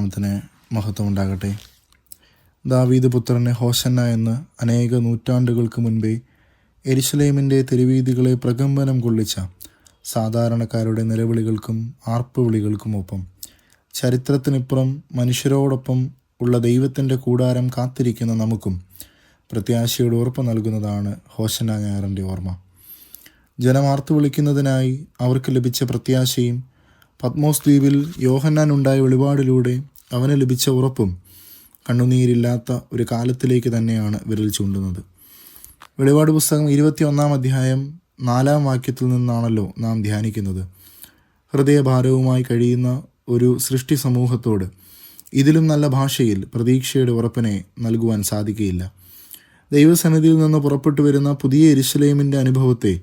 നാമത്തിന് മഹത്വം ഉണ്ടാകട്ടെ. ദാവീദ് പുത്രനെ ഹോശന്ന എന്ന് അനേക നൂറ്റാണ്ടുകൾക്ക് മുൻപേ യെരുശലേമിൻ്റെ തെരുവീഥികളെ പ്രകമ്പനം കൊള്ളിച്ച സാധാരണക്കാരുടെ നിലവിളികൾക്കും ആർപ്പുവിളികൾക്കുമൊപ്പം ചരിത്രത്തിനിപ്പുറം മനുഷ്യരോടൊപ്പം ഉള്ള ദൈവത്തിൻ്റെ കൂടാരം കാത്തിരിക്കുന്ന നമുക്കും പ്രത്യാശയുടെ ഉറപ്പ് നൽകുന്നതാണ് ഹോശന്ന ഞായറിൻ്റെ ഓർമ്മ. ജനമാർത്തു വിളിക്കുന്നതിനായി അവർക്ക് ലഭിച്ച പ്രത്യാശയും പത്മോസ് ദ്വീപിൽ യോഹന്നാൻ ഉണ്ടായ വെളിപാടിലൂടെ അവന് ലഭിച്ച ഉറപ്പും കണ്ണുനീരില്ലാത്ത ഒരു കാലത്തിലേക്ക് തന്നെയാണ് വിരൽ ചൂണ്ടുന്നത്. വെളിപാട് പുസ്തകം 21 അധ്യായം 4 വാക്യത്തിൽ നിന്നാണല്ലോ നാം ധ്യാനിക്കുന്നത്. ഹൃദയഭാരവുമായി കഴിയുന്ന ഒരു സൃഷ്ടി സമൂഹത്തോട് ഇതിലും നല്ല ഭാഷയിൽ പ്രതീക്ഷയുടെ ഉറപ്പിനെ നൽകുവാൻ സാധിക്കുകയില്ല. ദൈവസന്നിധിയിൽ നിന്ന് പുറപ്പെട്ടു വരുന്ന പുതിയ യെരുശലേമിൻ്റെ അനുഭവത്തെ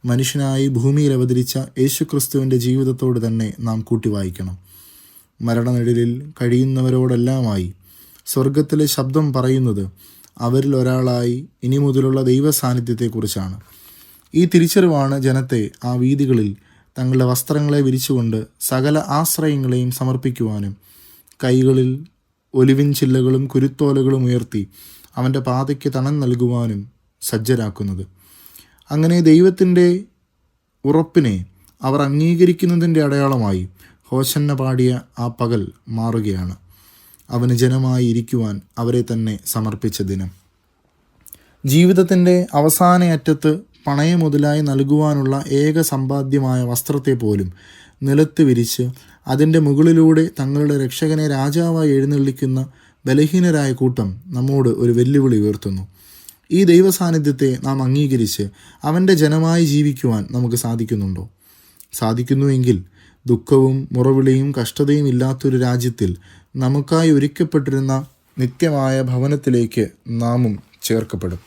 മനുഷ്യനായി ഭൂമിയിൽ അവതരിച്ച യേശുക്രിസ്തുവിൻ്റെ ജീവിതത്തോട് തന്നെ നാം കൂട്ടി വായിക്കണം. മരണനിഴലിൽ കഴിയുന്നവരോടെല്ലാമായി സ്വർഗത്തിലെ ശബ്ദം പറയുന്നത് അവരിൽ ഒരാളായി ഇനി മുതലുള്ള ദൈവ സാന്നിധ്യത്തെക്കുറിച്ചാണ്. ഈ തിരിച്ചറിവാണ് ജനത്തെ ആ വീഥികളിൽ തങ്ങളുടെ വസ്ത്രങ്ങളെ വിരിച്ചുകൊണ്ട് സകല ആശ്രയങ്ങളെയും സമർപ്പിക്കുവാനും കൈകളിൽ ഒലിവിൻ ചില്ലകളും കുരുത്തോലകളും ഉയർത്തി അവൻ്റെ പാതയ്ക്ക് തണൽ നൽകുവാനും സജ്ജരാക്കുന്നത്. അങ്ങനെ ദൈവത്തിൻ്റെ ഉറപ്പിനെ അവർ അംഗീകരിക്കുന്നതിൻ്റെ അടയാളമായി ഹോശന്ന പാടിയ ആ പകൽ മാറുകയാണ്. അവന് ജനമായി ഇരിക്കുവാൻ അവരെ തന്നെ സമർപ്പിച്ച ദിനം. ജീവിതത്തിൻ്റെ അവസാന അറ്റത്ത് പണയമുതലായി നൽകുവാനുള്ള ഏക സമ്പാദ്യമായ വസ്ത്രത്തെ പോലും നിലത്ത് വിരിച്ച് അതിൻ്റെ മുകളിലൂടെ തങ്ങളുടെ രക്ഷകനെ രാജാവായി എഴുന്നള്ളിക്കുന്ന ബലഹീനരായ കൂട്ടം നമ്മോട് ഒരു വെല്ലുവിളി ഉയർത്തുന്നു. ഈ ദൈവസാന്നിധ്യത്തെ നാം അംഗീകരിച്ച് അവൻ്റെ ജനമായി ജീവിക്കുവാൻ നമുക്ക് സാധിക്കുന്നുണ്ടോ? സാധിക്കുന്നുവെങ്കിൽ ദുഃഖവും മുറവിളിയും കഷ്ടതയും ഇല്ലാത്തൊരു രാജ്യത്തിൽ നമുക്കായി ഒരുക്കപ്പെട്ടിരുന്ന നിത്യമായ ഭവനത്തിലേക്ക് നാമും ചേർക്കപ്പെടും.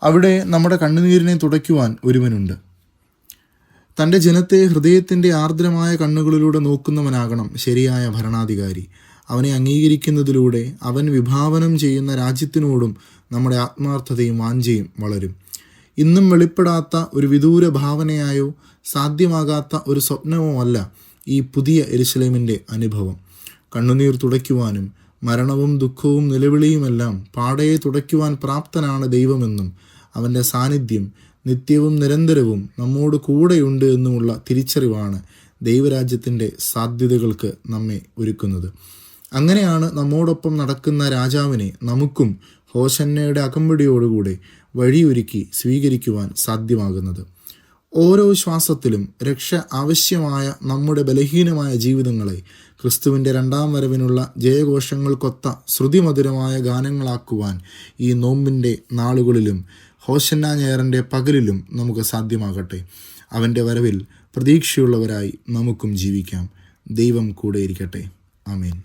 അവിടെ നമ്മുടെ കണ്ണുനീരിനെ തുടയ്ക്കുവാൻ ഒരുവനുണ്ട്. തൻ്റെ ജനത്തെ ഹൃദയത്തിൻ്റെ ആർദ്രമായ കണ്ണുകളിലൂടെ നോക്കുന്നവനാകണം ശരിയായ ഭരണാധികാരി. അവനെ അംഗീകരിക്കുന്നതിലൂടെ അവൻ വിഭാവനം ചെയ്യുന്ന രാജ്യത്തിനോടും നമ്മുടെ ആത്മാർത്ഥതയും വാഞ്ചയും വളരും. ഇന്നും വെളിപ്പെടാത്ത ഒരു വിദൂര ഭാവനയായോ സാധ്യമാകാത്ത ഒരു സ്വപ്നമോ അല്ല ഈ പുതിയ യെരുശലേമിൻ്റെ അനുഭവം. കണ്ണുനീർ തുടയ്ക്കുവാനും മരണവും ദുഃഖവും നിലവിളിയുമെല്ലാം പാടയെ തുടയ്ക്കുവാൻ പ്രാപ്തനാണ് ദൈവമെന്നും അവൻ്റെ സാന്നിധ്യം നിത്യവും നിരന്തരവും നമ്മോട് കൂടെയുണ്ട് എന്നുമുള്ള തിരിച്ചറിവാണ് ദൈവരാജ്യത്തിൻ്റെ സാധ്യതകൾക്ക് നമ്മെ ഒരുക്കുന്നത്. അങ്ങനെയാണ് നമ്മോടൊപ്പം നടക്കുന്ന രാജാവിനെ നമുക്കും ഹോശന്നയുടെ അകമ്പടിയോടുകൂടെ വഴിയൊരുക്കി സ്വീകരിക്കുവാൻ സാധ്യമാകുന്നത്. ഓരോ ശ്വാസത്തിലും രക്ഷ ആവശ്യമായ നമ്മുടെ ബലഹീനമായ ജീവിതങ്ങളെ ക്രിസ്തുവിൻ്റെ 2ാം വരവിനുള്ള ജയഘോഷങ്ങൾക്കൊത്ത ശ്രുതിമധുരമായ ഗാനങ്ങളാക്കുവാൻ ഈ നോമ്പിൻ്റെ നാളുകളിലും ഹോശന്ന ഞായറിൻ്റെ പകലിലും നമുക്ക് സാധ്യമാകട്ടെ. അവൻ്റെ വരവിൽ പ്രതീക്ഷയുള്ളവരായി നമുക്കും ജീവിക്കാം. ദൈവം കൂടെ ഇരിക്കട്ടെ. ആമേൻ.